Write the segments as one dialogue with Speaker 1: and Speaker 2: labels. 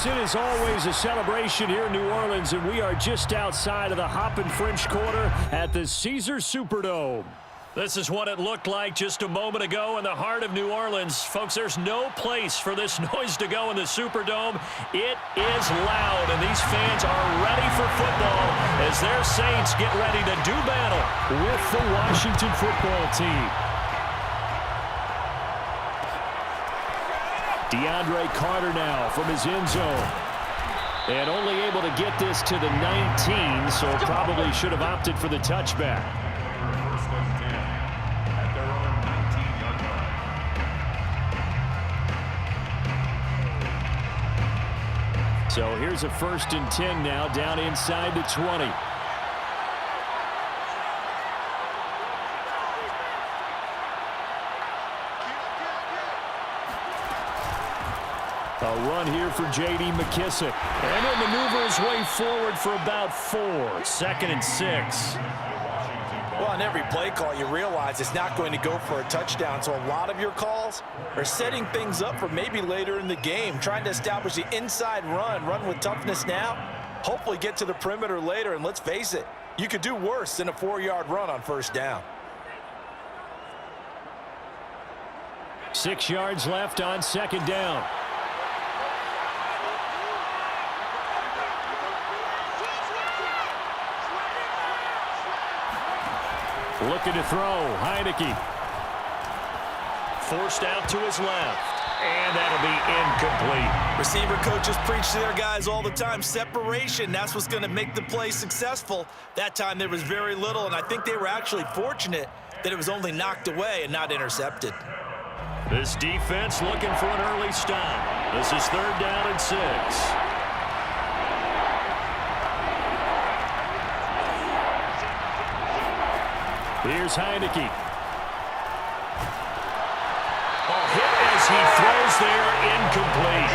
Speaker 1: It is always a celebration here in New Orleans, and we are just outside of the Hoppin' French Quarter at the Caesars Superdome. This is what it looked like just a moment ago in the heart of New Orleans. Folks, there's no place for this noise to go in the Superdome. It is loud, and these fans are ready for football as their Saints get ready to do battle with the Washington football team. DeAndre Carter now from his end zone. And only able to get this to the 19, so probably should have opted for the touchback. So here's a 1st and 10 now, down inside the 20. A run here for J.D. McKissick. And he'll maneuver his way forward for about 4. 2nd and 6.
Speaker 2: Well, on every play call, you realize it's not going to go for a touchdown. So a lot of your calls are setting things up for maybe later in the game, trying to establish the inside run with toughness now, hopefully get to the perimeter later. And let's face it, you could do worse than a 4-yard run on 1st down.
Speaker 1: 6 yards left on 2nd down. Looking to throw, Heineke. Forced out to his left, and that'll be incomplete.
Speaker 2: Receiver coaches preach to their guys all the time. Separation, that's what's going to make the play successful. That time there was very little, and I think they were actually fortunate that it was only knocked away and not intercepted.
Speaker 1: This defense looking for an early stop. This is 3rd down and 6. Here's Heineke. Hit as he throws there, incomplete.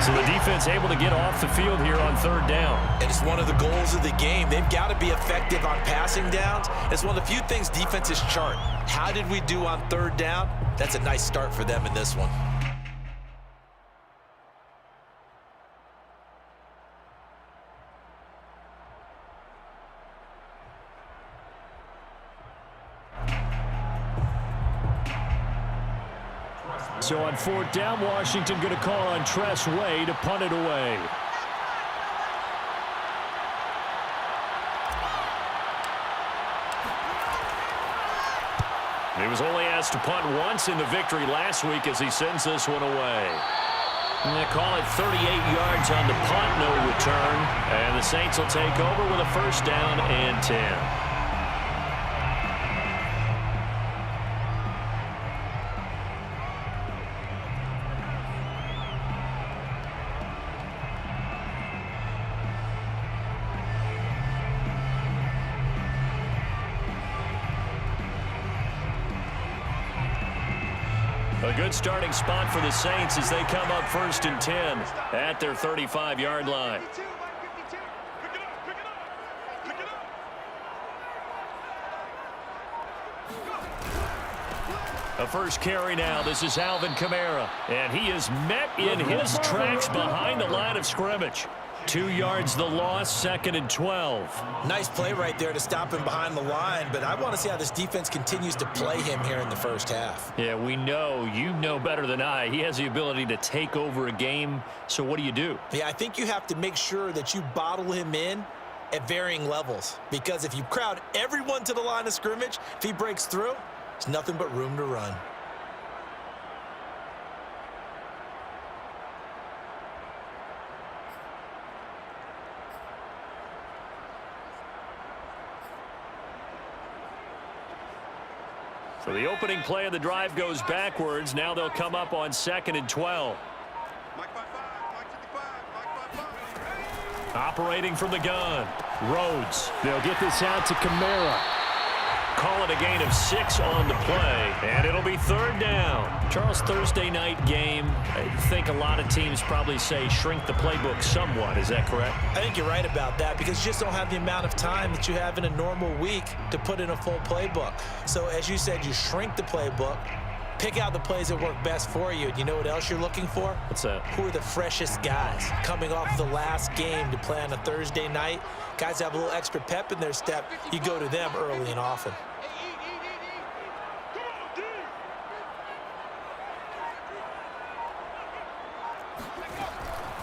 Speaker 1: So the defense able to get off the field here on 3rd down.
Speaker 2: And it's one of the goals of the game. They've got to be effective on passing downs. It's one of the few things defenses chart. How did we do on 3rd down? That's a nice start for them in this one.
Speaker 1: So on 4th down, Washington going to call on Tress Way to punt it away. He was only asked to punt once in the victory last week as he sends this one away. And they call it 38 yards on the punt, no return. And the Saints will take over with a 1st down and 10. A good starting spot for the Saints as they come up 1st and 10 at their 35-yard line. A first carry now. This is Alvin Kamara, and he is met in his tracks behind the line of scrimmage. 2 yards the loss, 2nd and 12.
Speaker 2: Nice play right there to stop him behind the line, but I want to see how this defense continues to play him here in the 1st half.
Speaker 1: Yeah, we know, you know better than I, he has the ability to take over a game, so what do?
Speaker 2: Yeah, I think you have to make sure that you bottle him in at varying levels, because if you crowd everyone to the line of scrimmage, if he breaks through, there's nothing but room to run.
Speaker 1: So the opening play of the drive goes backwards. Now they'll come up on 2nd and 12. Operating from the gun. Rhodes. They'll get this out to Kamara. Call it a gain of 6 on the play, and it'll be 3rd down. Charles, Thursday night game, I think a lot of teams probably say shrink the playbook somewhat. Is that correct?
Speaker 2: I think you're right about that because you just don't have the amount of time that you have in a normal week to put in a full playbook. So as you said, you shrink the playbook, Pick out the plays that work best for you. You know what else you're looking for?
Speaker 1: What's that?
Speaker 2: Who are the freshest guys coming off the last game to play on a Thursday night? Guys have a little extra pep in their step. You go to them early and often.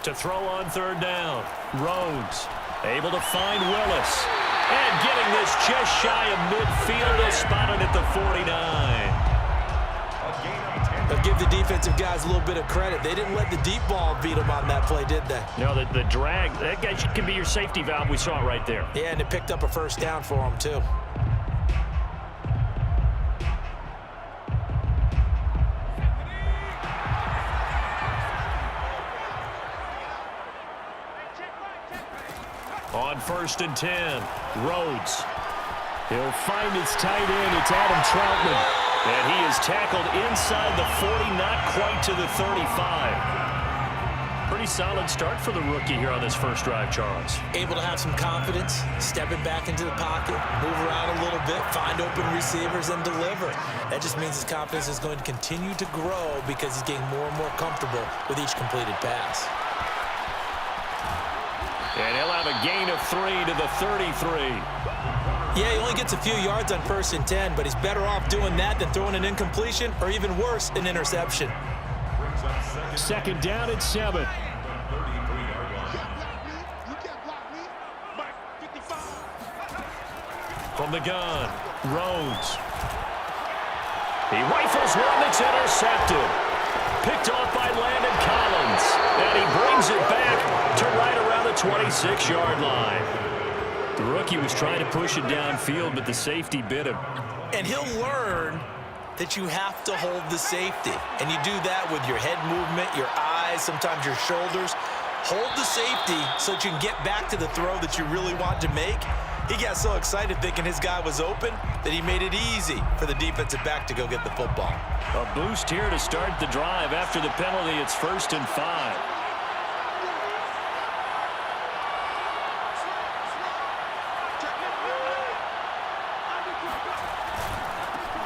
Speaker 1: To throw on third down. Rhodes able to find Willis. And getting this just shy of midfield, is spotted at the 49.
Speaker 2: But give the defensive guys a little bit of credit. They didn't let the deep ball beat them on that play, did they?
Speaker 1: No, the drag, that guy can be your safety valve. We saw it right there.
Speaker 2: Yeah, and it picked up a first down for them, too.
Speaker 1: On 1st and 10, Rhodes. He'll find his tight end. It's Adam Troutman. And he is tackled inside the 40, not quite to the 35. Pretty solid start for the rookie here on this first drive, Charles.
Speaker 2: Able to have some confidence, stepping back into the pocket, move around a little bit, find open receivers, and deliver. That just means his confidence is going to continue to grow because he's getting more and more comfortable with each completed pass.
Speaker 1: And he'll have a gain of 3 to the 33.
Speaker 2: Yeah, he only gets a few yards on 1st and 10, but he's better off doing that than throwing an incompletion or even worse, an interception.
Speaker 1: 2nd down at 7. From the gun, Rhodes. He rifles one that's intercepted. Picked off by Landon Collins. And he brings it back to right around the 26-yard line. The rookie was trying to push it downfield, but the safety bit him.
Speaker 2: And he'll learn that you have to hold the safety. And you do that with your head movement, your eyes, sometimes your shoulders. Hold the safety so that you can get back to the throw that you really want to make. He got so excited thinking his guy was open that he made it easy for the defensive back to go get the football.
Speaker 1: A boost here to start the drive. After the penalty, it's 1st and 5.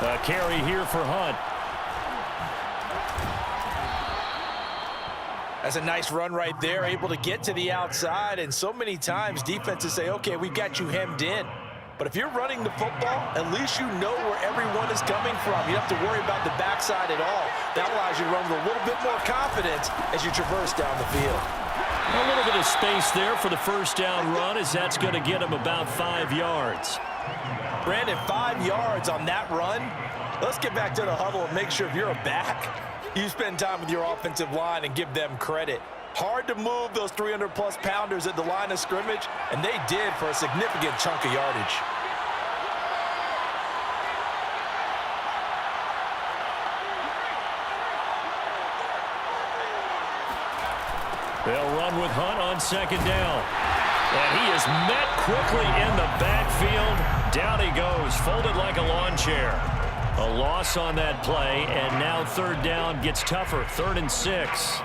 Speaker 1: A carry here for Hunt.
Speaker 2: That's a nice run right there, able to get to the outside, and so many times defenses say, okay, we got you hemmed in. But if you're running the football, at least you know where everyone is coming from. You don't have to worry about the backside at all. That allows you to run with a little bit more confidence as you traverse down the field.
Speaker 1: A little bit of space there for the first down run, as that's going to get him about 5 yards.
Speaker 2: Brandon, 5 yards on that run. Let's get back to the huddle and make sure if you're a back, you spend time with your offensive line and give them credit. Hard to move those 300-plus pounders at the line of scrimmage, and they did for a significant chunk of yardage.
Speaker 1: They'll run with Hunt on 2nd down. And he is met quickly in the backfield. Down he goes, folded like a lawn chair. A loss on that play, and now 3rd down gets tougher. 3rd and 6.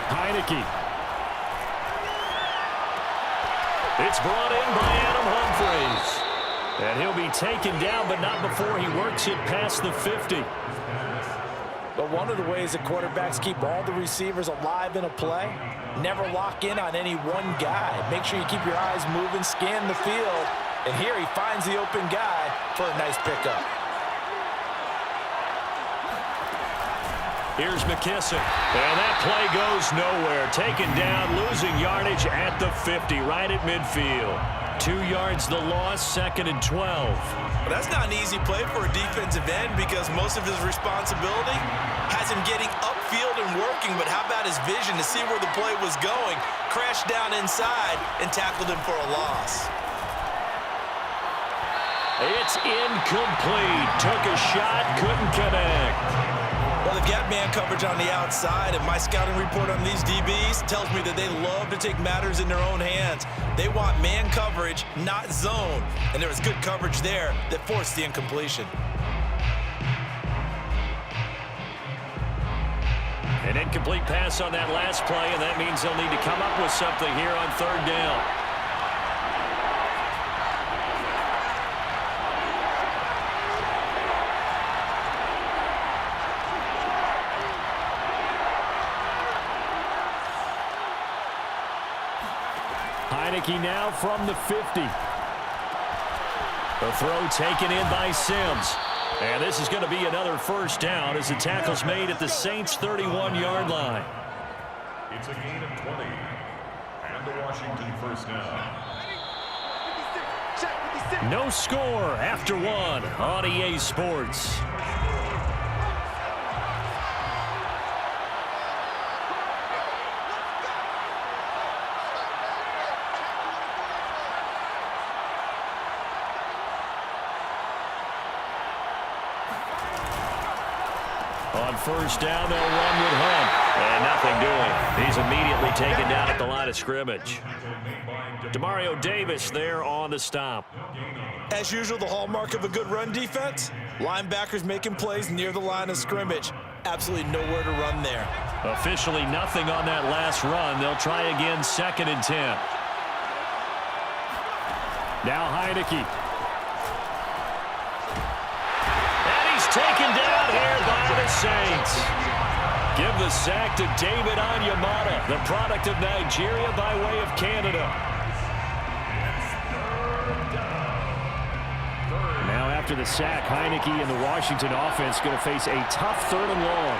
Speaker 1: Heineke. It's brought in by Adam Humphries. And he'll be taken down, but not before he works it past the 50.
Speaker 2: But one of the ways that quarterbacks keep all the receivers alive in a play, never lock in on any one guy. Make sure you keep your eyes moving, scan the field, and here he finds the open guy for a nice pickup.
Speaker 1: Here's McKissick, and that play goes nowhere. Taken down, losing yardage at the 50, right at midfield. 2 yards the loss, 2nd and 12.
Speaker 2: But that's not an easy play for a defensive end because most of his responsibility has him getting upfield and working, but how about his vision to see where the play was going, crashed down inside, and tackled him for a loss.
Speaker 1: It's incomplete. Took a shot, couldn't connect.
Speaker 2: Well, they've got man coverage on the outside, and my scouting report on these DBs tells me that they love to take matters in their own hands. They want man coverage, not zone, and there was good coverage there that forced the incompletion.
Speaker 1: An incomplete pass on that last play, and that means they'll need to come up with something here on third down. Heineke now from the 50. The throw taken in by Sims. And this is going to be another first down as the tackle's made at the Saints' 31-yard line.
Speaker 3: It's a gain of 20. And the Washington first down.
Speaker 1: No score after one on EA Sports. On first down, they'll run with Hunt. And nothing doing. He's immediately taken down at the line of scrimmage. Demario Davis there on the stop.
Speaker 2: As usual, the hallmark of a good run defense, linebackers making plays near the line of scrimmage. Absolutely nowhere to run there.
Speaker 1: Officially nothing on that last run. They'll try again, 2nd and 10. Now Heineke. Taken down here by the Saints. Give the sack to David Onyemata, the product of Nigeria by way of Canada. Now after the sack, Heineke and the Washington offense going to face a tough 3rd and long.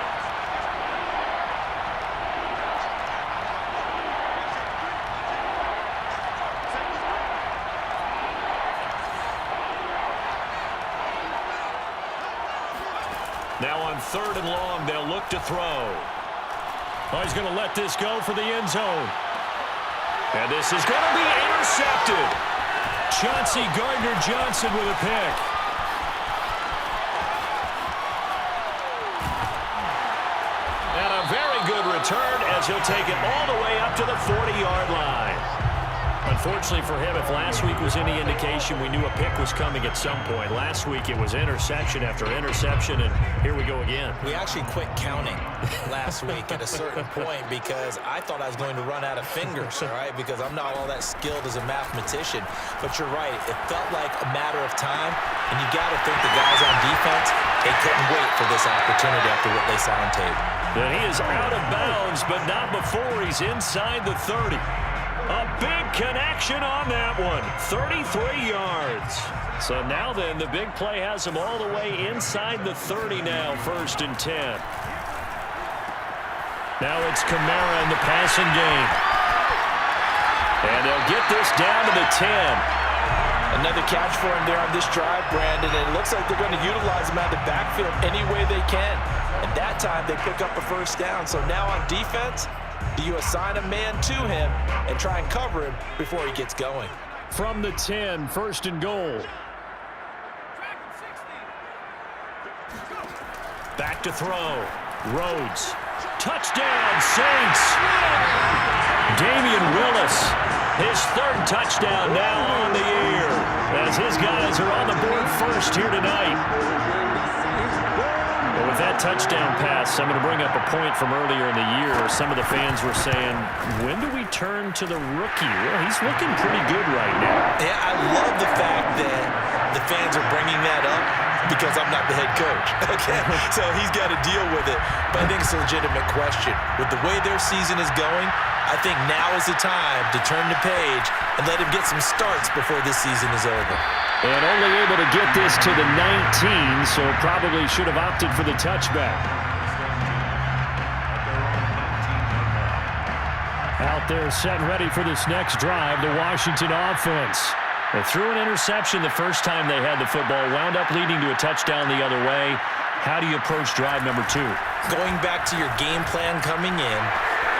Speaker 1: Now on 3rd and long, they'll look to throw. Oh, he's going to let this go for the end zone. And this is going to be intercepted. Chauncey Gardner-Johnson with a pick. And a very good return as he'll take it all the way up to the 40-yard line. Unfortunately for him, if last week was any indication, we knew a pick was coming at some point. Last week it was interception after interception, and here we go again.
Speaker 2: We actually quit counting last week at a certain point because I thought I was going to run out of fingers, all right, because I'm not all that skilled as a mathematician. But you're right. It felt like a matter of time, and you got to think the guys on defense, they couldn't wait for this opportunity after what they saw on tape.
Speaker 1: And he is out of bounds, but not before he's inside the 30. A big connection on that one. 33 yards. So now then, the big play has him all the way inside the 30 now, 1st and 10. Now it's Kamara in the passing game. And they'll get this down to the 10.
Speaker 2: Another catch for him there on this drive, Brandon, and it looks like they're going to utilize him out of the backfield any way they can. And that time, they pick up a first down. So now on defense, do you assign a man to him and try and cover him before he gets going?
Speaker 1: From the 10, 1st and goal. Back to throw. Rhodes. Touchdown, Saints. Damian Willis. His 3rd touchdown now on the year as his guys are on the board first here tonight. But with that touchdown pass, I'm going to bring up a point from earlier in the year. Some of the fans were saying, when do we turn to the rookie? Well, he's looking pretty good right now.
Speaker 2: Yeah, I love the fact that the fans are bringing that up because I'm not the head coach. Okay, so he's got to deal with it. But I think it's a legitimate question. With the way their season is going, I think now is the time to turn the page and let him get some starts before this season is over.
Speaker 1: And only able to get this to the 19, so probably should have opted for the touchback. Out there set and ready for this next drive, the Washington offense. They threw an interception the first time they had the football, wound up leading to a touchdown the other way. How do you approach drive number 2?
Speaker 2: Going back to your game plan coming in,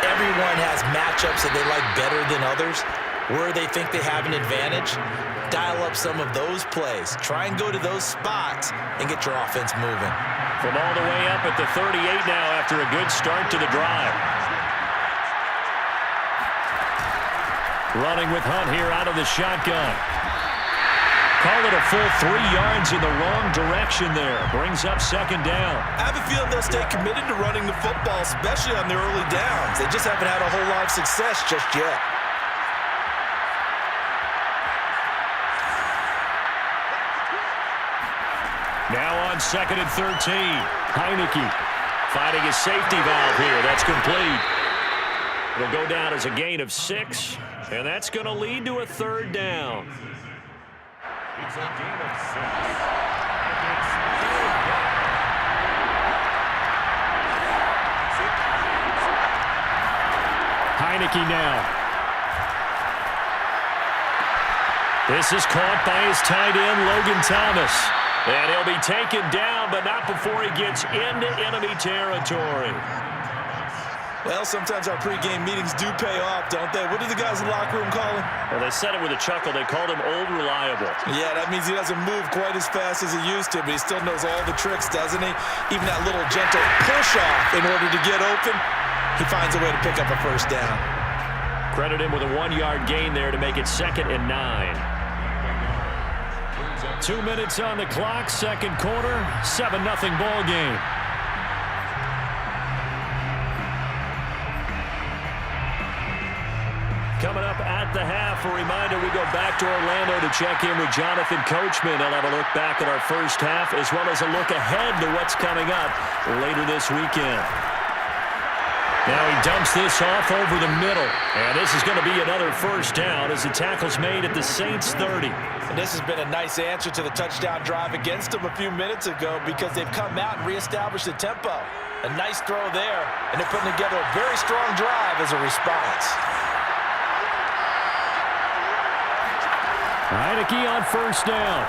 Speaker 2: everyone has matchups that they like better than others. Where they think they have an advantage, dial up some of those plays. Try and go to those spots and get your offense moving.
Speaker 1: From all the way up at the 38 now after a good start to the drive. Running with Hunt here out of the shotgun. Call it a full 3 yards in the wrong direction there. Brings up second down.
Speaker 2: I have a feeling they'll stay committed to running the football, especially on their early downs. They just haven't had a whole lot of success just yet.
Speaker 1: Now on 2nd and 13. Heineke finding his safety valve here. That's complete. It'll go down as a gain of 6, and that's going to lead to a 3rd down.
Speaker 3: It's a gain of 6.
Speaker 1: Heineke now. This is caught by his tight end, Logan Thomas. And he'll be taken down, but not before he gets into enemy territory.
Speaker 2: Well, sometimes our pregame meetings do pay off, don't they? What do the guys in the locker room call him?
Speaker 1: Well, they said it with a chuckle. They called him Old Reliable.
Speaker 2: Yeah, that means he doesn't move quite as fast as he used to, but he still knows all the tricks, doesn't he? Even that little gentle push-off in order to get open, he finds a way to pick up a 1st down.
Speaker 1: Credit him with a 1-yard gain there to make it 2nd and 9. 2 minutes on the clock, 2nd quarter, 7-0 ball game. Coming up at the half, a reminder, we go back to Orlando to check in with Jonathan Coachman. He'll have a look back at our first half as well as a look ahead to what's coming up later this weekend. Now he dumps this off over the middle, and this is going to be another 1st down as the tackle's made at the Saints 30.
Speaker 2: And this has been a nice answer to the touchdown drive against them a few minutes ago because they've come out and reestablished the tempo. A nice throw there, and they're putting together a very strong drive as a response.
Speaker 1: Heineke on 1st down.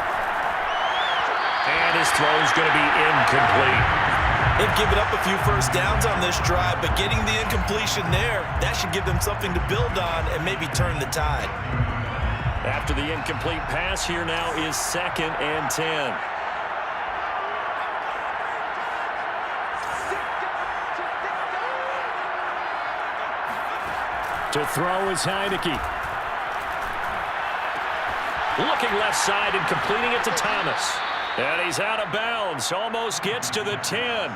Speaker 1: And his throw's going to be incomplete.
Speaker 2: They've given up a few 1st downs on this drive, but getting the incompletion there, that should give them something to build on and maybe turn the tide.
Speaker 1: After the incomplete pass, here now is 2nd and 10. To throw is Heineke. Looking left side and completing it to Thomas. And he's out of bounds. Almost gets to the 10.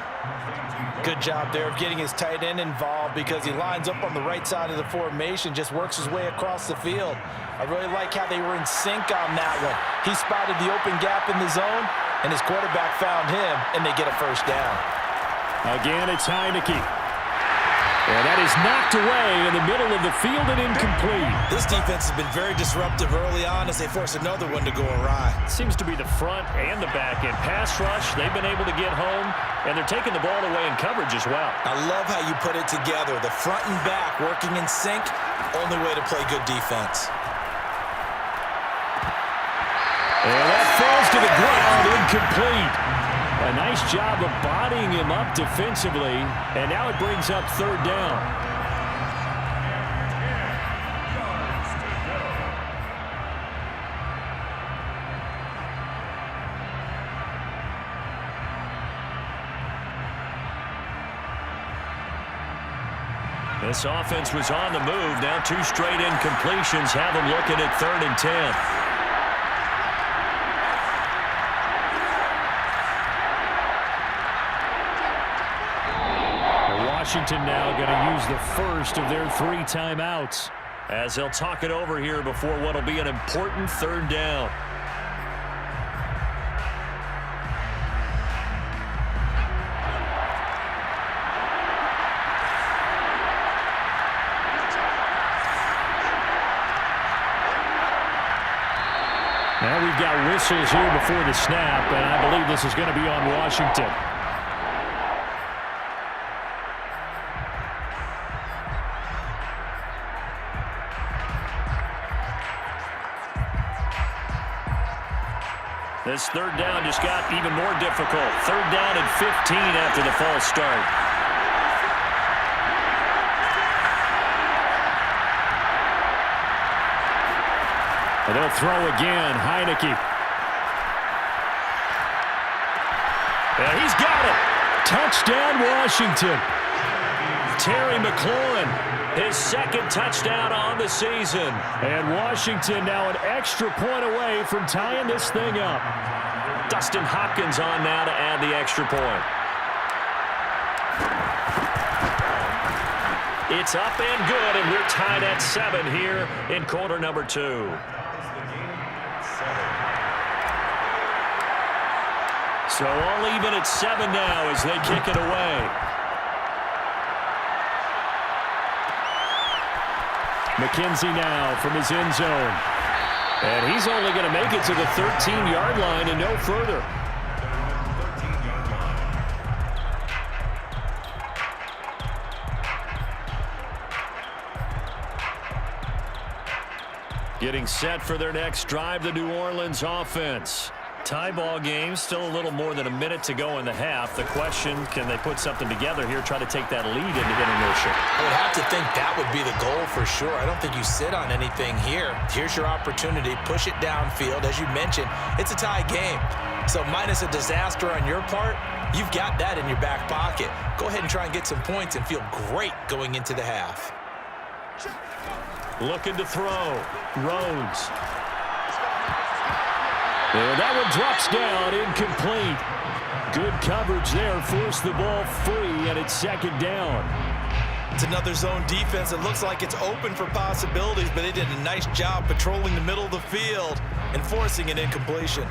Speaker 2: Good job there of getting his tight end involved because he lines up on the right side of the formation, just works his way across the field. I really like how they were in sync on that one. He spotted the open gap in the zone, and his quarterback found him, and they get a 1st down.
Speaker 1: Again, it's Heineke. And that is knocked away in the middle of the field and incomplete.
Speaker 2: This defense has been very disruptive early on as they force another one to go awry.
Speaker 1: Seems to be the front and the back end. Pass rush, they've been able to get home, and they're taking the ball away in coverage as well.
Speaker 2: I love how you put it together. The front and back working in sync, only way to play good defense.
Speaker 1: And that falls to the ground, incomplete. A nice job of bodying him up defensively, and now it brings up 3rd down. This offense was on the move. Now 2 straight incompletions have them looking at 3rd and 10. Washington now going to use the first of their 3 timeouts as they'll talk it over here before what will be an important 3rd down. Now we've got whistles here before the snap, and I believe this is going to be on Washington. This 3rd down just got even more difficult. 3rd down and 15 after the false start. And they'll throw again. Heineke. And he's got it. Touchdown, Washington. Terry McLaurin His second touchdown on the season.
Speaker 4: And Washington now an extra point away from tying this thing up.
Speaker 1: Dustin Hopkins on now to add the extra point. It's up and good, and we're tied at 7 here in quarter number 2. So all even at 7 now as they kick it away.
Speaker 4: McKenzie now from his end zone. And he's only going to make it to the 13-yard line and no further.
Speaker 1: Getting set for their next drive, the New Orleans offense. Tie ball game, still a little more than a minute to go in the half. The question, can they put something together here, try to take that lead into intermission?
Speaker 2: I would have to think that would be the goal for sure. I don't think you sit on anything here. Here's your opportunity. Push it downfield. As you mentioned, it's a tie game. So minus a disaster on your part, you've got that in your back pocket. Go ahead and try and get some points and feel great going into the half.
Speaker 1: Looking to throw. Rhodes.
Speaker 4: And that one drops down, incomplete. Good coverage there, forced the ball free, and it's second down.
Speaker 2: It's another zone defense. It looks like it's open for possibilities, but they did a nice job patrolling the middle of the field and forcing an incompletion.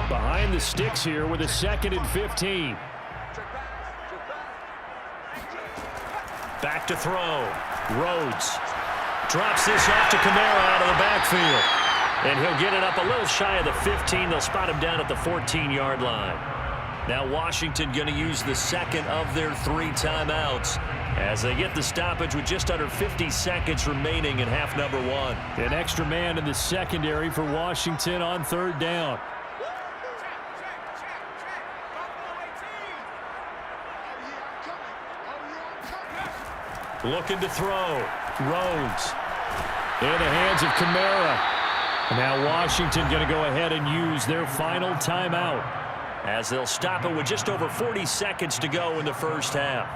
Speaker 4: Behind the sticks here with a 2nd and 15.
Speaker 1: Back to throw. Rhodes drops this off to Kamara out of the backfield. And he'll get it up a little shy of the 15. They'll spot him down at the 14-yard line. Now Washington going to use the second of their 3 timeouts as they get the stoppage with just under 50 seconds remaining in half number 1.
Speaker 4: An extra man in the secondary for Washington on 3rd down.
Speaker 1: Looking to throw.
Speaker 4: Rhodes. In the hands of Kamara. And now Washington going to go ahead and use their final timeout,
Speaker 1: as they'll stop it with just over 40 seconds to go in the first half.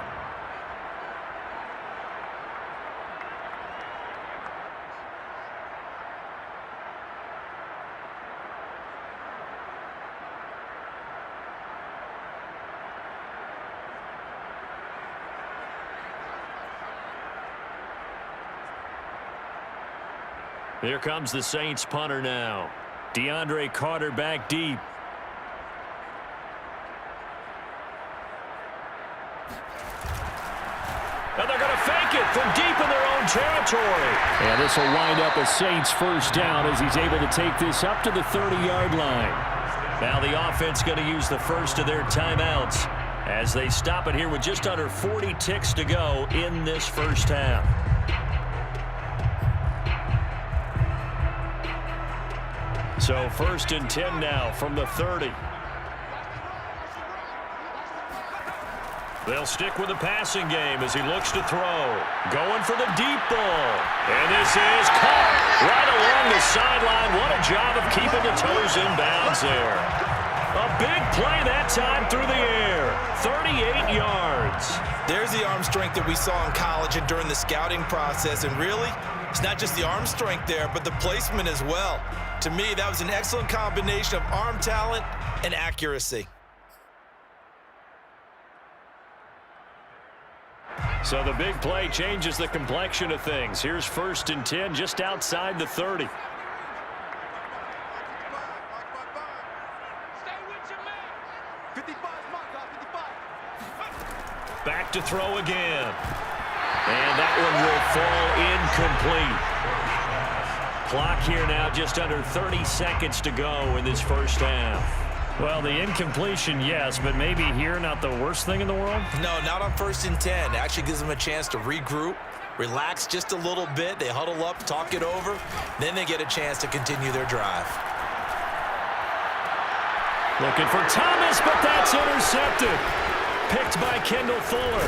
Speaker 1: Here comes the Saints punter now. DeAndre Carter back deep. And they're going to fake it from deep in their own territory.
Speaker 4: And this will wind up a Saints first down as he's able to take this up to the 30-yard line.
Speaker 1: Now the offense going to use the first of their timeouts as they stop it here with just under 40 ticks to go in this first half. So 1st and 10 now from the 30. They'll stick with the passing game as he looks to throw. Going for the deep ball. And this is caught right along the sideline. What a job of keeping the toes in bounds there. A big play that time through the air. 38 yards.
Speaker 2: There's the arm strength that we saw in college and during the scouting process. And really, it's not just the arm strength there, but the placement as well. To me, that was an excellent combination of arm talent and accuracy.
Speaker 1: So the big play changes the complexion of things. Here's 1st and 10 just outside the 30. Back to throw again. And that one will fall incomplete. Clock here now just under 30 seconds to go in this first half.
Speaker 4: Well, the incompletion, yes, but maybe here not the worst thing in the world?
Speaker 2: No, not on 1st and 10. It actually gives them a chance to regroup, relax just a little bit. They huddle up, talk it over. Then they get a chance to continue their drive.
Speaker 1: Looking for Thomas, but that's intercepted. Picked by Kendall Fuller.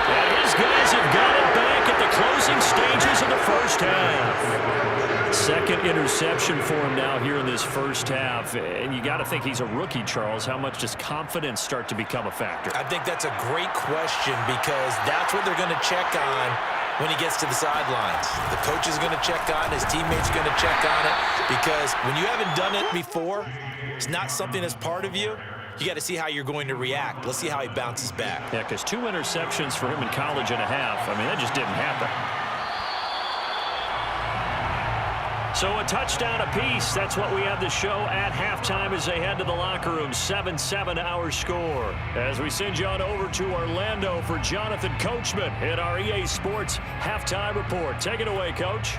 Speaker 1: And his guys have got it back at the closing stages of the first half.
Speaker 4: 2nd
Speaker 1: interception for him now here in this first half. And you got to think he's a rookie, Charles. How much does confidence start to become a factor?
Speaker 2: I think that's a great question because that's what they're going to check on when he gets to the sidelines. The coach is going to check on, his teammates are going to check on it, because when you haven't done it before, it's not something that's part of you. You got to see how you're going to react. Let's see how he bounces back.
Speaker 1: Yeah, because 2 interceptions for him in college and a half. I mean, that just didn't happen. So a touchdown apiece. That's what we have to show at halftime as they head to the locker room. 7-7 our score. As we send you on over to Orlando for Jonathan Coachman in our EA Sports Halftime Report. Take it away, Coach.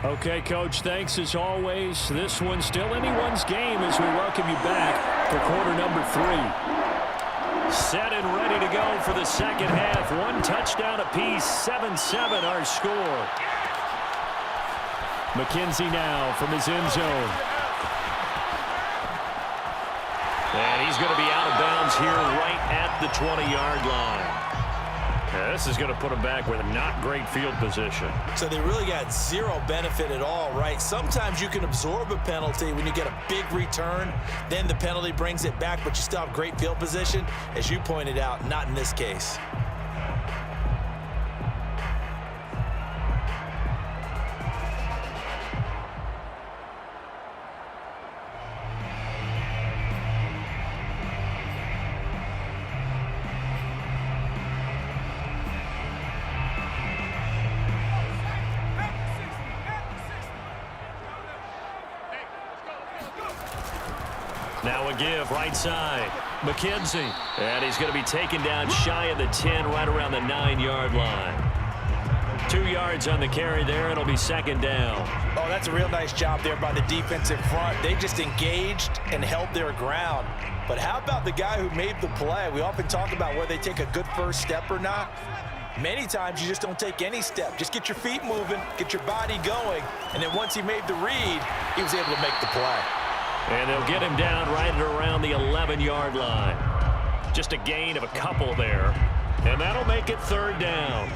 Speaker 4: Okay, Coach, thanks as always. This one's still anyone's game as we welcome you back for quarter number 3.
Speaker 1: Set and ready to go for the second half. 1 touchdown apiece. 7-7 our score.
Speaker 4: McKenzie now from his end zone.
Speaker 1: And he's going to be out of bounds here right at the 20-yard line. Yeah, this is going to put him back with a not great field position.
Speaker 2: So they really got zero benefit at all, right? Sometimes you can absorb a penalty when you get a big return. Then the penalty brings it back, but you still have great field position. As you pointed out, not in this case.
Speaker 1: Now a give right side. McKenzie. And he's going to be taken down shy of the 10, right around the 9-yard line. 2 yards on the carry there. It'll be second down.
Speaker 2: Oh, that's a real nice job there by the defensive front. They just engaged and held their ground. But how about the guy who made the play? We often talk about whether they take a good first step or not. Many times you just don't take any step. Just get your feet moving, get your body going, and then once he made the read, he was able to make the play.
Speaker 1: And they'll get him down right at around the 11-yard line. Just a gain of a couple there. And that'll make it third down.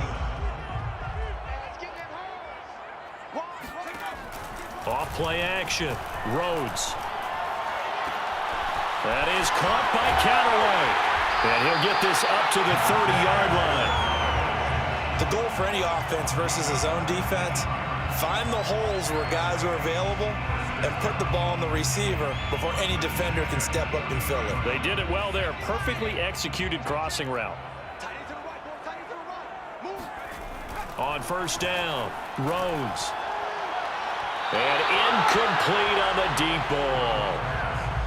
Speaker 1: Off play action. Rhodes. That is caught by Callaway. And he'll get this up to the 30-yard line.
Speaker 2: The goal for any offense versus his own defense, find the holes where guys are available and put the ball on the receiver before any defender can step up and fill it.
Speaker 1: They did it well there. Perfectly executed crossing route. On first down, Rhodes. And incomplete on the deep ball.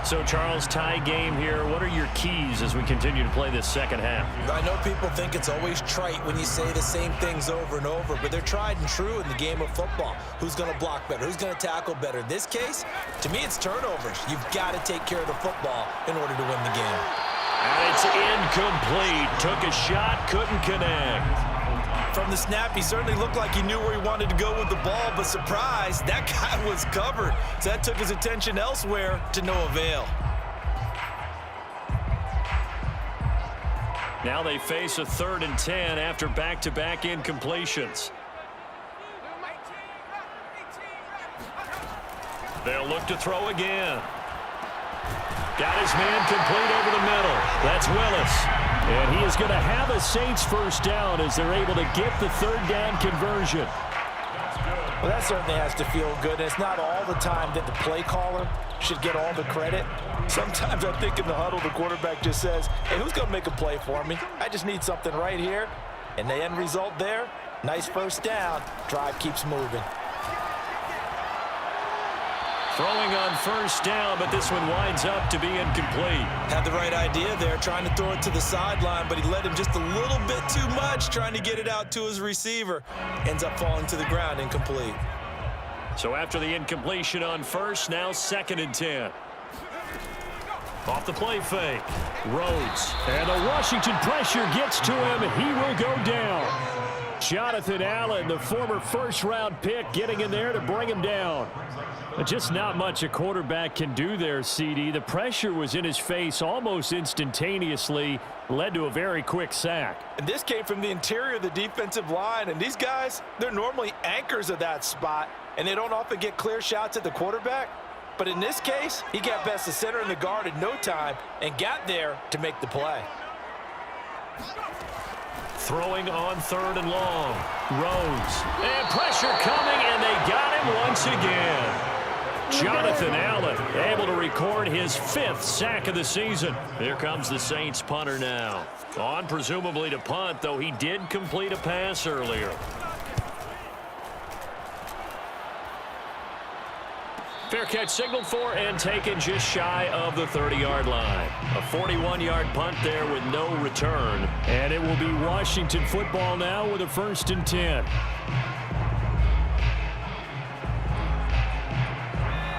Speaker 1: So, Charles, tie game here. What are your keys as we continue to play this second half?
Speaker 2: I know people think it's always trite when you say the same things over and over, but they're tried and true in the game of football. Who's going to block better? Who's going to tackle better? In this case, to me, it's turnovers. You've got to take care of the football in order to win the game.
Speaker 1: And it's incomplete. Took a shot, couldn't connect.
Speaker 2: From the snap, he certainly looked like he knew where he wanted to go with the ball, but surprise, that guy was covered. So that took his attention elsewhere to no avail.
Speaker 1: Now they face a 3rd and 10 after back-to-back incompletions. They'll look to throw again. Got his man complete over the middle. That's Willis.
Speaker 4: And he is going to have a Saints first down as they're able to get the 3rd down conversion.
Speaker 2: Well, that certainly has to feel good. And it's not all the time that the play caller should get all the credit. Sometimes I think in the huddle, the quarterback just says, hey, who's going to make a play for me? I just need something right here. And the end result there, nice first down. Drive keeps moving.
Speaker 1: Throwing on first down, but this one winds up to be incomplete.
Speaker 2: Had the right idea there, trying to throw it to the sideline, but he let him just a little bit too much, trying to get it out to his receiver. Ends up falling to the ground, incomplete.
Speaker 1: So after the incompletion on first, now 2nd and 10. Off the play fake. Rhodes.
Speaker 4: And the Washington pressure gets to him. He will go down.
Speaker 1: Jonathan Allen, the former first-round pick, getting in there to bring him down. Just not much a quarterback can do there, CD. The pressure was in his face almost instantaneously, led to a very quick sack.
Speaker 2: And this came from the interior of the defensive line, and these guys, they're normally anchors of that spot, and they don't often get clear shots at the quarterback. But in this case, he got past the center and the guard in no time and got there to make the play.
Speaker 1: Throwing on 3rd and long. Rhodes. And pressure coming, and they got him once again. Jonathan Allen able to record his 5th sack of the season. Here comes the Saints punter now. On presumably to punt, though he did complete a pass earlier. Fair catch signaled for and taken just shy of the 30-yard line. A 41-yard punt there with no return. And it will be Washington football now with a 1st and 10.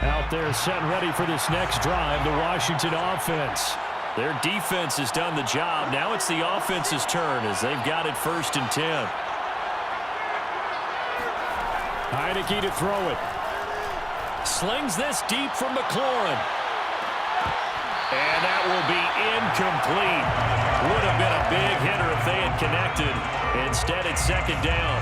Speaker 1: Out there set and ready for this next drive, the Washington offense. Their defense has done the job. Now it's the offense's turn as they've got it 1st and 10. Heineke to throw it. Slings this deep from McLaurin. And that will be incomplete. Would have been a big hitter if they had connected. Instead, it's 2nd down.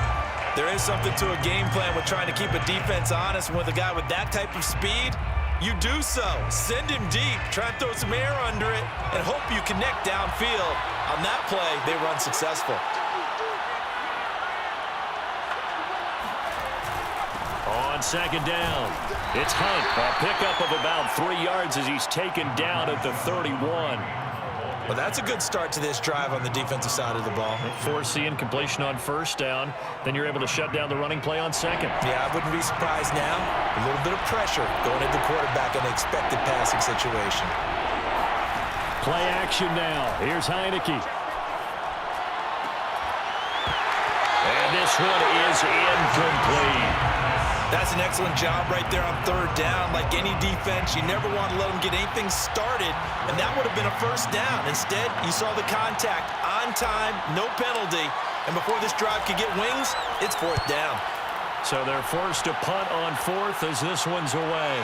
Speaker 2: There is something to a game plan with trying to keep a defense honest. With a guy with that type of speed, you do so. Send him deep, try and throw some air under it, and hope you connect downfield. On that play, they run successful.
Speaker 1: On 2nd down, it's Hunt. A pickup of about 3 yards as he's taken down at the 31.
Speaker 2: Well, that's a good start to this drive on the defensive side of the ball.
Speaker 1: Force the incompletion on 1st down. Then you're able to shut down the running play on 2nd.
Speaker 2: Yeah, I wouldn't be surprised now. A little bit of pressure going at the quarterback in an expected passing situation.
Speaker 1: Play action now. Here's Heineke. And this one is incomplete.
Speaker 2: That's an excellent job right there on 3rd down. Like any defense, you never want to let them get anything started, and that would have been a 1st down. Instead, you saw the contact on time, no penalty, and before this drive could get wings, it's 4th down.
Speaker 1: So they're forced to punt on 4th as this one's away.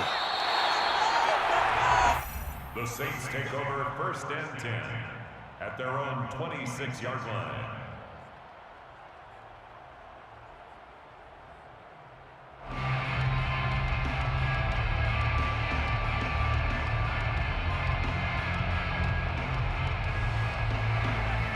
Speaker 3: The Saints take over 1st and 10 at their own 26-yard line.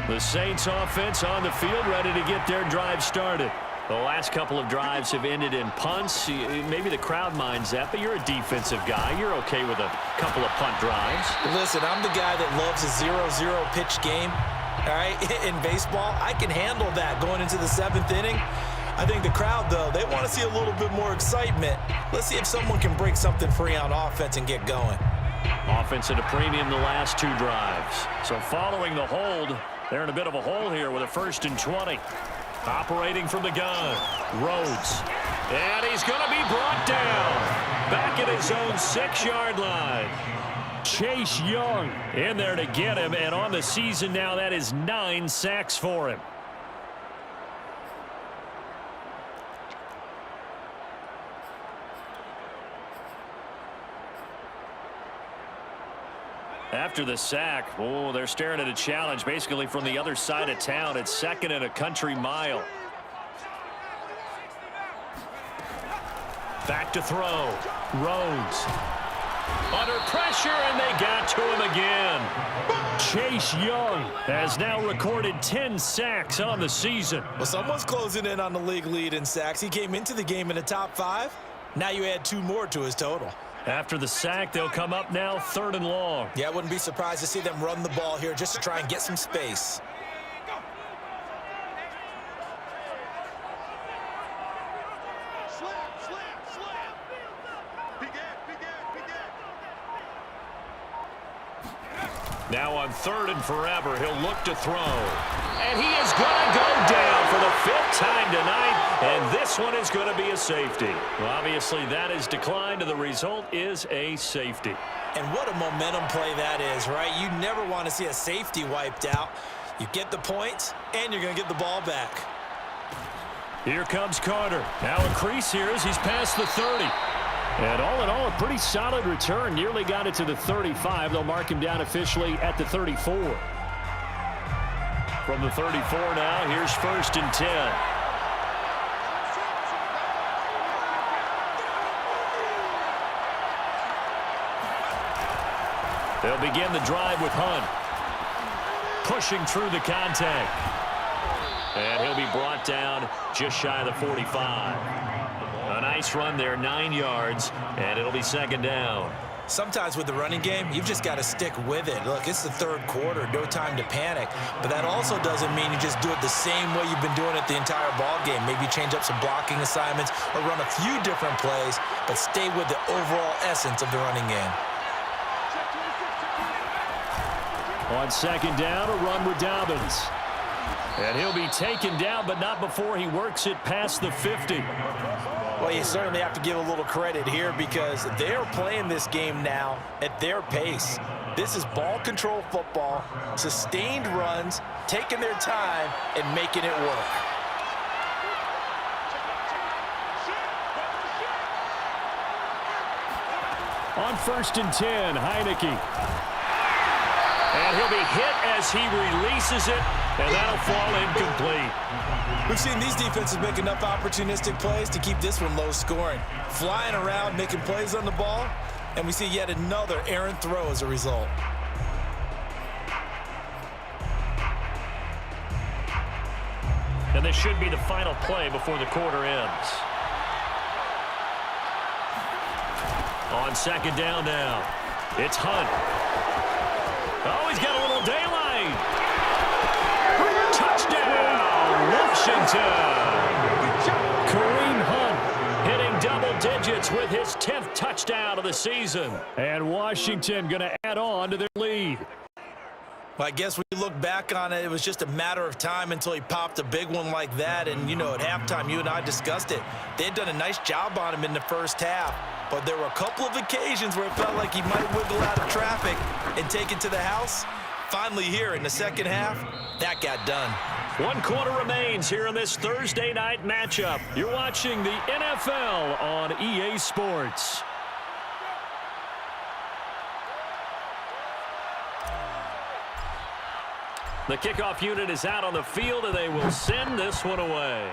Speaker 1: The Saints offense on the field ready to get their drive started. The last couple of drives have ended in punts. Maybe the crowd minds that, but you're a defensive guy. You're okay with a couple of punt drives.
Speaker 2: Listen, I'm the guy that loves a 0-0 pitch game. All right, in baseball, I can handle that going into the 7th inning. I think the crowd, though, they want to see a little bit more excitement. Let's see if someone can break something free on offense and get going.
Speaker 1: Offense at a premium the last 2 drives. So following the hold, they're in a bit of a hole here with a 1st and 20. Operating from the gun, Rhodes. And he's going to be brought down. Back at his own 6-yard line. Chase Young in there to get him. And on the season now, that is 9 sacks for him. After the sack, oh, they're staring at a challenge basically from the other side of town. It's 2nd and a country mile. Back to throw. Rhodes. Under pressure, and they got to him again. Chase Young has now recorded 10 sacks on the season.
Speaker 2: Well, someone's closing in on the league lead in sacks. He came into the game in the top 5. Now you add 2 more to his total.
Speaker 1: After the sack, they'll come up now 3rd and long.
Speaker 2: Yeah, I wouldn't be surprised to see them run the ball here just to try and get some space.
Speaker 1: Now on 3rd and forever, he'll look to throw. And he is going to go down for the 5th time tonight, and this one is going to be a safety. Well, obviously, that is declined, and the result is a safety.
Speaker 2: And what a momentum play that is, right? You never want to see a safety wiped out. You get the points, and you're going to get the ball back.
Speaker 1: Here comes Carter. Now a crease here as he's past the 30. And all in all, a pretty solid return. Nearly got it to the 35. They'll mark him down officially at the 34. From the 34 now, here's 1st and 10. They'll begin the drive with Hunt. Pushing through the contact. And he'll be brought down just shy of the 45. A nice run there, 9 yards, and it'll be 2nd down.
Speaker 2: Sometimes with the running game, you've just got to stick with it. Look, it's the 3rd quarter, no time to panic. But that also doesn't mean you just do it the same way you've been doing it the entire ball game. Maybe change up some blocking assignments or run a few different plays, but stay with the overall essence of the running game.
Speaker 1: On 2nd down, a run with Dobbins. And he'll be taken down, but not before he works it past the 50.
Speaker 2: Well, you certainly have to give a little credit here because they're playing this game now at their pace. This is ball control football, sustained runs, taking their time, and making it work.
Speaker 1: On 1st and 10, Heineke. And he'll be hit as he releases it, and that'll fall incomplete.
Speaker 2: We've seen these defenses make enough opportunistic plays to keep this one low scoring. Flying around, making plays on the ball, and we see yet another errant throw as a result.
Speaker 1: And this should be the final play before the quarter ends. On 2nd down now, it's Hunt. Oh, he's got a little daylight. Touchdown, Washington. Kareem Hunt hitting double digits with his 10th touchdown of the season. And Washington going to add on to their lead.
Speaker 2: Well, I guess when you look back on it, it was just a matter of time until he popped a big one like that. And, you know, at halftime, you and I discussed it. They had done a nice job on him in the first half. But there were a couple of occasions where it felt like he might wiggle out of traffic and take it to the house. Finally here in the second half, that got done.
Speaker 1: 1 quarter remains here in this Thursday night matchup. You're watching the NFL on EA Sports. The kickoff unit is out on the field, and they will send this one away.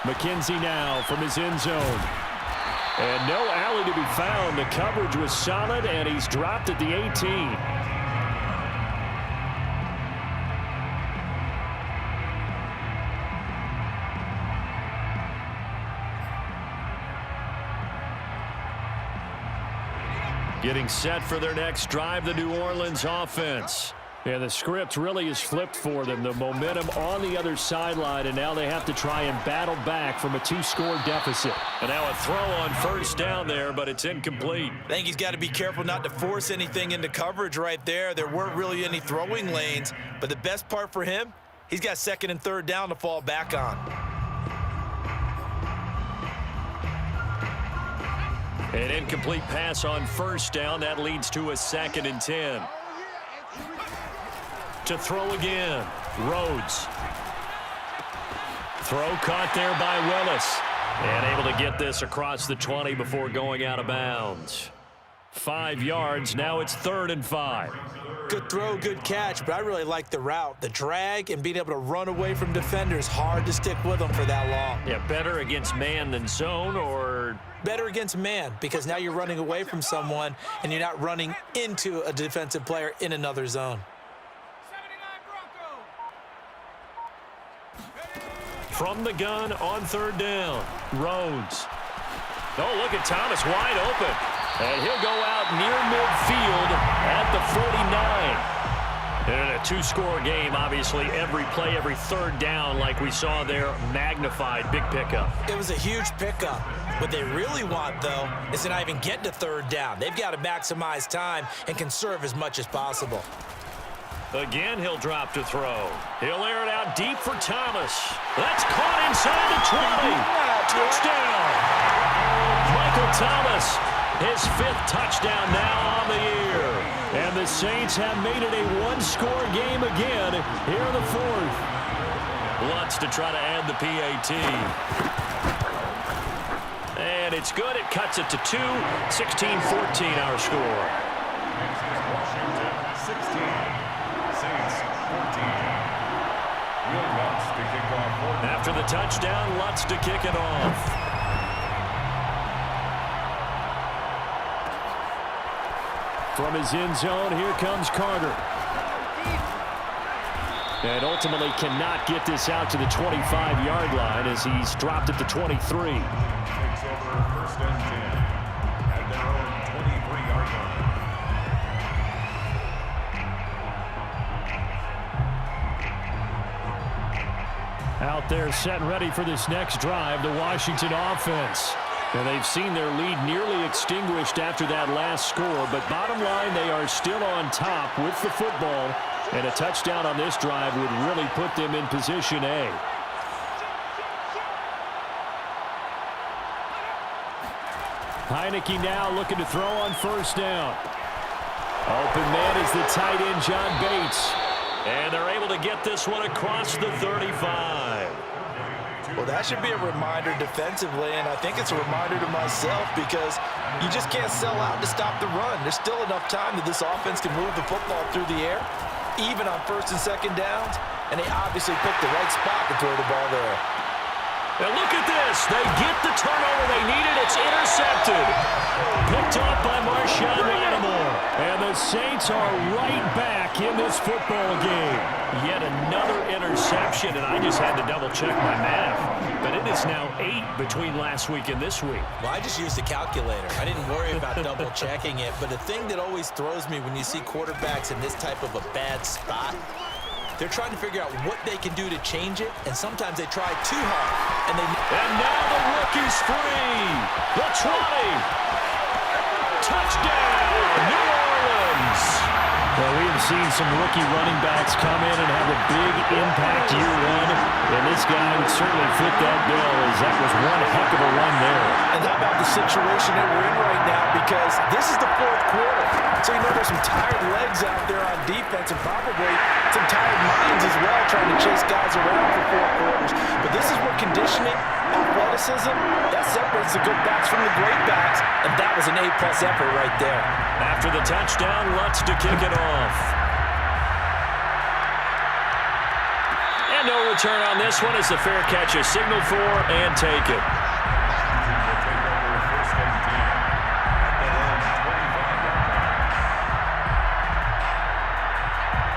Speaker 1: McKenzie now from his end zone. And no alley to be found. The coverage was solid, and he's dropped at the 18. Getting set for their next drive, the New Orleans offense. And the script really is flipped for them. The momentum on the other sideline, and now they have to try and battle back from a 2-score deficit. And now a throw on 1st down there, but it's incomplete.
Speaker 2: I think he's got to be careful not to force anything into coverage right there. There weren't really any throwing lanes, but the best part for him, he's got 2nd and 3rd down to fall back on.
Speaker 1: An incomplete pass on 1st down. That leads to a 2nd and 10. To throw again, Rhodes. Throw caught there by Willis. And able to get this across the 20 before going out of bounds. 5 yards, now it's 3rd and 5.
Speaker 2: Good throw, good catch, but I really like the route. The drag and being able to run away from defenders, hard to stick with them for that long.
Speaker 1: Yeah, better against man than zone, or?
Speaker 2: Better against man, because now you're running away from someone and you're not running into a defensive player in another zone.
Speaker 1: From the gun on 3rd down, Rhodes. Oh, look at Thomas wide open. And he'll go out near midfield at the 49. And in a 2-score game, obviously, every play, every 3rd down, like we saw there, magnified. Big pickup.
Speaker 2: It was a huge pickup. What they really want, though, is to not even get to 3rd down. They've got to maximize time and conserve as much as possible.
Speaker 1: Again, he'll drop to throw. He'll air it out deep for Thomas. That's caught inside the 20. Touchdown. Michael Thomas, his 5th touchdown now on the year. And the Saints have made it a one-score game again here in the fourth. Lutz to try to add the PAT. And it's good. It cuts it to 2. 16-14 our score.
Speaker 3: Washington 16, Saints 14. Will Lutz to kick off.
Speaker 1: After the touchdown, Lutz to kick it off. From his end zone, here comes Carter. And ultimately cannot get this out to the 25-yard line as he's dropped it to 23.
Speaker 3: Takes over 1st and 10 at their own 23-yard line.
Speaker 1: Out there set and ready for this next drive, the Washington offense. And they've seen their lead nearly extinguished after that last score, but bottom line, they are still on top with the football, and a touchdown on this drive would really put them in position A. Heineke now looking to throw on 1st down. Open man is the tight end, John Bates. And they're able to get this one across the 35.
Speaker 2: Well, that should be a reminder defensively, and I think it's a reminder to myself because you just can't sell out to stop the run. There's still enough time that this offense can move the football through the air, even on 1st and 2nd downs, and they obviously picked the right spot to throw the ball there.
Speaker 1: And look at this. They get the turnover they needed. It's intercepted. Picked off by Marshawn Lattimore. And the Saints are right back in this football game. Yet another interception, and I just had to double-check my math. But it is now 8 between last week and this week.
Speaker 2: Well, I just used a calculator. I didn't worry about double-checking it. But the thing that always throws me when you see quarterbacks in this type of a bad spot, they're trying to figure out what they can do to change it, and sometimes they try too hard. And
Speaker 1: now the rookie's free. The 20. Touchdown, New Orleans. Well, we have seen some rookie running backs come in and have a big impact year one, and this guy would certainly fit that bill as that was one heck of a run there.
Speaker 2: And how about the situation that we're in right now, because this is the 4th quarter. So you know there's some tired legs out there on defense and probably some tired minds as well trying to chase guys around for 4 quarters. But this is where conditioning, athleticism, that separates the good backs from the great backs, and that was an A-plus effort right there.
Speaker 1: After the touchdown, Lutz to kick it off. And no return on this one as the fair catch is signaled for and taken.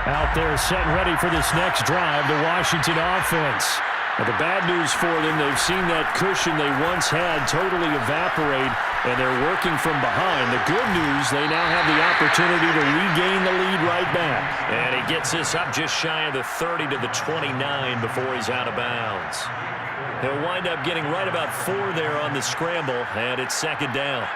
Speaker 1: Out there set and ready for this next drive, the Washington offense. Now, the bad news for them, they've seen that cushion they once had totally evaporate, and they're working from behind. The good news, they now have the opportunity to regain the lead right back. And he gets this up just shy of the 30 to the 29 before he's out of bounds. He'll wind up getting right about 4 there on the scramble, and it's 2nd down.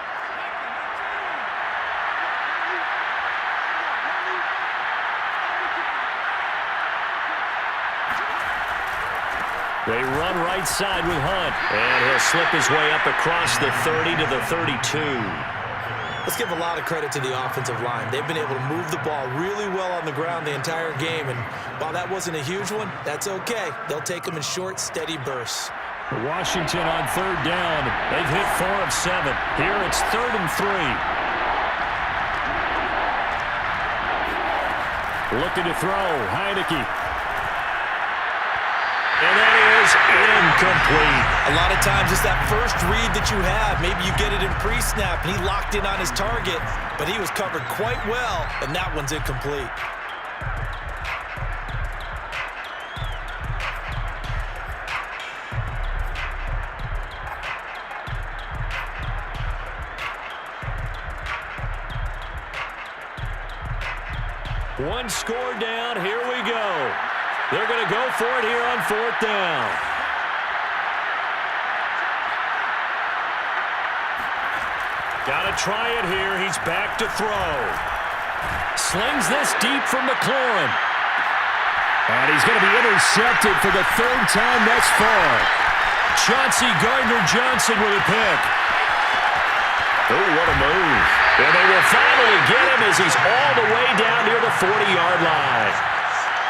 Speaker 1: They run right side with Hunt, and he'll slip his way up across the 30 to the 32.
Speaker 2: Let's give a lot of credit to the offensive line. They've been able to move the ball really well on the ground the entire game, and while that wasn't a huge one, that's okay. They'll take them in short, steady bursts.
Speaker 1: Washington on 3rd down. They've hit 4 of 7. Here it's 3rd and 3. Looking to throw, Heineke. And that is incomplete.
Speaker 2: A lot of times it's that first read that you have. Maybe you get it in pre-snap, and he locked in on his target, but he was covered quite well, and that one's incomplete.
Speaker 1: One score down. Here we go. They're going to go for it here on 4th down. Got to try it here. He's back to throw. Slings this deep from McLaurin. And he's going to be intercepted for the 3rd time thus far. Chauncey Gardner-Johnson with a pick. Oh, what a move. And they will finally get him as he's all the way down near the 40-yard line.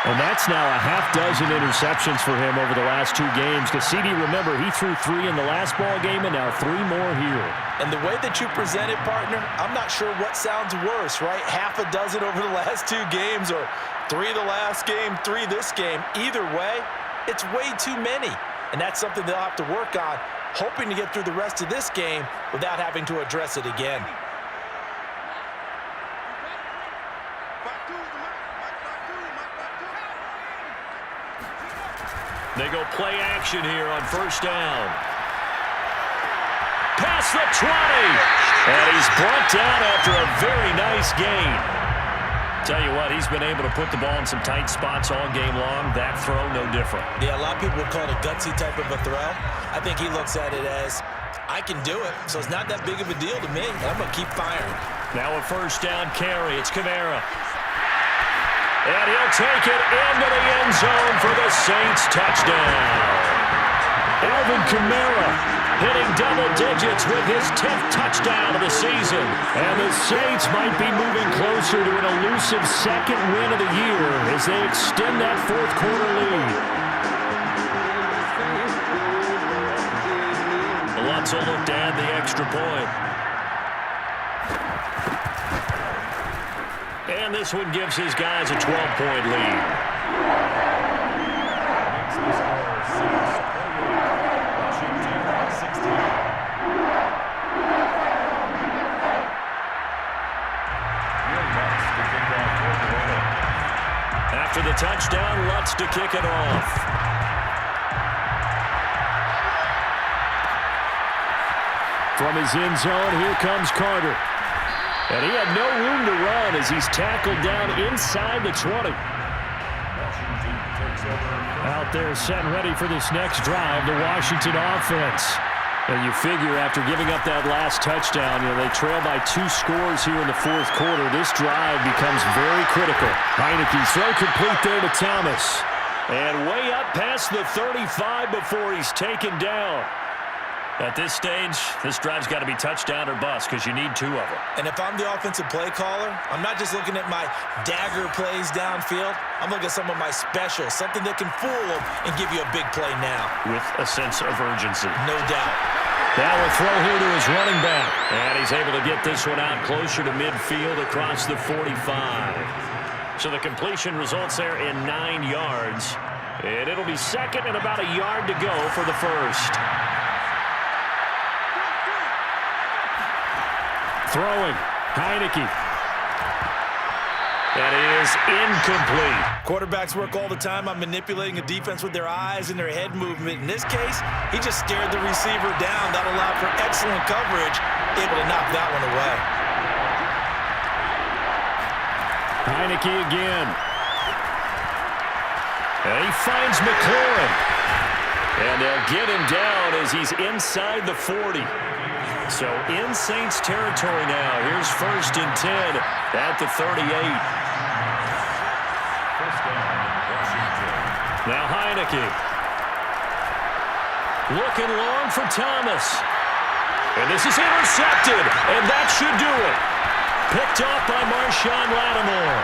Speaker 4: And that's now a half dozen interceptions for him over the last 2 games. Because, CD, remember, he threw 3 in the last ball game and now 3 more here.
Speaker 2: And the way that you present it, partner, I'm not sure what sounds worse, right? Half a dozen over the last 2 games or 3 the last game, 3 this game. Either way, it's way too many. And that's something they'll have to work on, hoping to get through the rest of this game without having to address it again.
Speaker 1: They go play action here on first down. Past the 20. And he's brought down after a very nice gain. Tell you what, he's been able to put the ball in some tight spots all game long. That throw, no different.
Speaker 2: Yeah, a lot of people would call it a gutsy type of a throw. I think he looks at it as, I can do it, so it's not that big of a deal to me, and I'm going to keep firing.
Speaker 1: Now a first down carry. It's Kamara. And he'll take it into the end zone for the Saints touchdown. Alvin Kamara hitting double digits with his 10th touchdown of the season. And the Saints might be moving closer to an elusive second win of the year as they extend that fourth quarter lead. Alonso looked to add the extra point. And this one gives his guys a 12-point lead.
Speaker 3: Makes the score 6-48. Washington 16.
Speaker 1: After the touchdown, Lutz to kick it off.
Speaker 4: From his end zone, here comes Carter. And he had no room to run as he's tackled down inside the 20. Out there set and ready for this next drive, the Washington offense. And you figure after giving up that last touchdown, they trail by 2 scores here in the fourth quarter. This drive becomes very critical. Heineke's throw complete there to Thomas.
Speaker 1: And way up past the 35 before he's taken down. At this stage, this drive's got to be touchdown or bust because you need 2 of them.
Speaker 2: And if I'm the offensive play caller, I'm not just looking at my dagger plays downfield. I'm looking at some of my specials, something that can fool them and give you a big play now.
Speaker 1: With a sense of urgency.
Speaker 2: No doubt.
Speaker 1: Now a throw here to his running back. And he's able to get this one out closer to midfield across the 45. So the completion results there in 9 yards. And it'll be second and about a yard to go for the first.
Speaker 4: Throwing, Heineke.
Speaker 1: That is incomplete.
Speaker 2: Quarterbacks work all the time on manipulating a defense with their eyes and their head movement. In this case, he just stared the receiver down. That allowed for excellent coverage, able to knock that one away.
Speaker 4: Heineke again.
Speaker 1: And he finds McLaurin. And they'll get him down as he's inside the 40. So in Saints territory now. Here's first and 10 at the 38.
Speaker 3: First down, Washington.
Speaker 1: Now Heineke. Looking long for Thomas. And this is intercepted. And that should do it. Picked off by Marshawn Lattimore.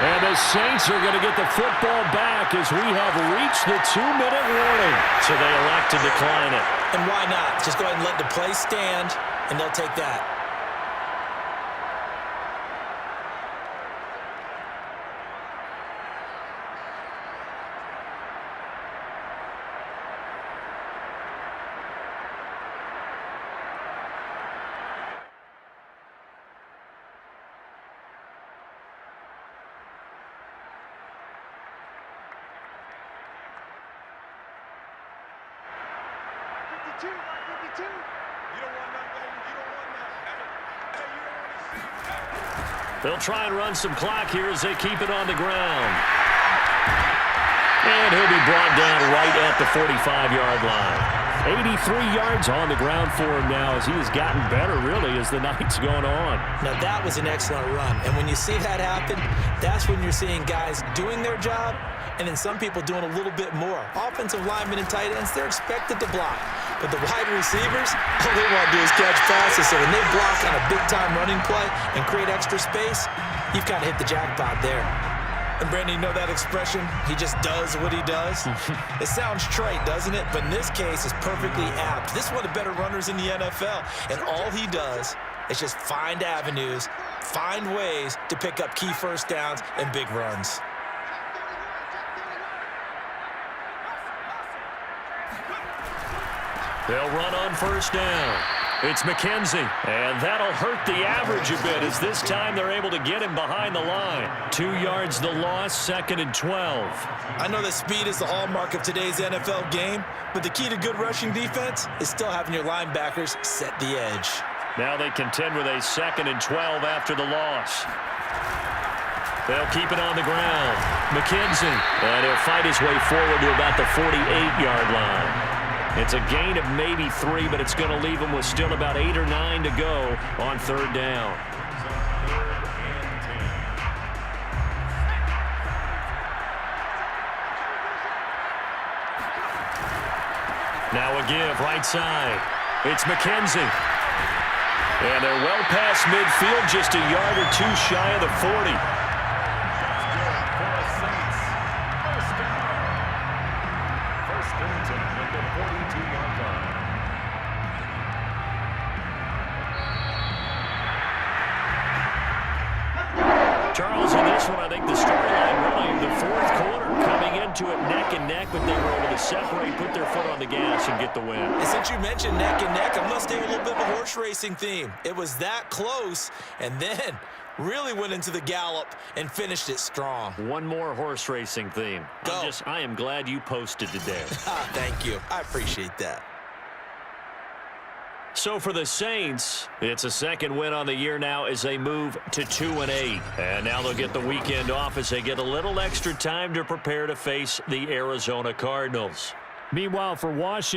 Speaker 4: And the Saints are going to get the football back as we have reached the 2-minute warning.
Speaker 1: So they elect to decline it.
Speaker 2: And why not? Just go ahead and let the play stand, and they'll take that.
Speaker 1: They'll try and run some clock here as they keep it on the ground. And he'll be brought down right at the 45-yard line. 83 yards on the ground for him now as he has gotten better, really, as the night's gone on.
Speaker 2: Now, that was an excellent run. And when you see that happen, that's when you're seeing guys doing their job and then some people doing a little bit more. Offensive linemen and tight ends, they're expected to block. But the wide receivers, all they want to do is catch passes. So when they block on a big-time running play and create extra space, you've kind of hit the jackpot there. And Brandon, you know that expression? He just does what he does. It sounds trite, doesn't it? But in this case, it's perfectly apt. This is one of the better runners in the NFL. And all he does is just find avenues, find ways to pick up key first downs and big runs.
Speaker 1: They'll run on first down. It's McKenzie, and that'll hurt the average a bit as this time they're able to get him behind the line. 2 yards the loss, 2nd and 12.
Speaker 2: I know that speed is the hallmark of today's NFL game, but the key to good rushing defense is still having your linebackers set the edge.
Speaker 1: Now they contend with a 2nd and 12 after the loss. They'll keep it on the ground. McKenzie, and he'll fight his way forward to about the 48-yard line. It's a gain of maybe 3, but it's going to leave him with still about 8 or 9 to go on 3rd down. Now a give right side. It's McKenzie. And they're well past midfield, just a yard or 2 shy of the 40. Charles, in this one, I think the storyline really, the 4th quarter, coming into it neck and neck, but they were able to separate, put their foot on the gas, and get the win.
Speaker 2: And since you mentioned neck and neck, I'm going to stay with a little bit of a horse racing theme. It was that close, and then really went into the gallop and finished it strong.
Speaker 1: One more horse racing theme.
Speaker 2: Go.
Speaker 1: I am glad you posted today.
Speaker 2: Thank you. I appreciate that.
Speaker 1: So for the Saints, it's a 2nd win on the year now as they move to 2-8. And now they'll get the weekend off as they get a little extra time to prepare to face the Arizona Cardinals. Meanwhile, for Washington,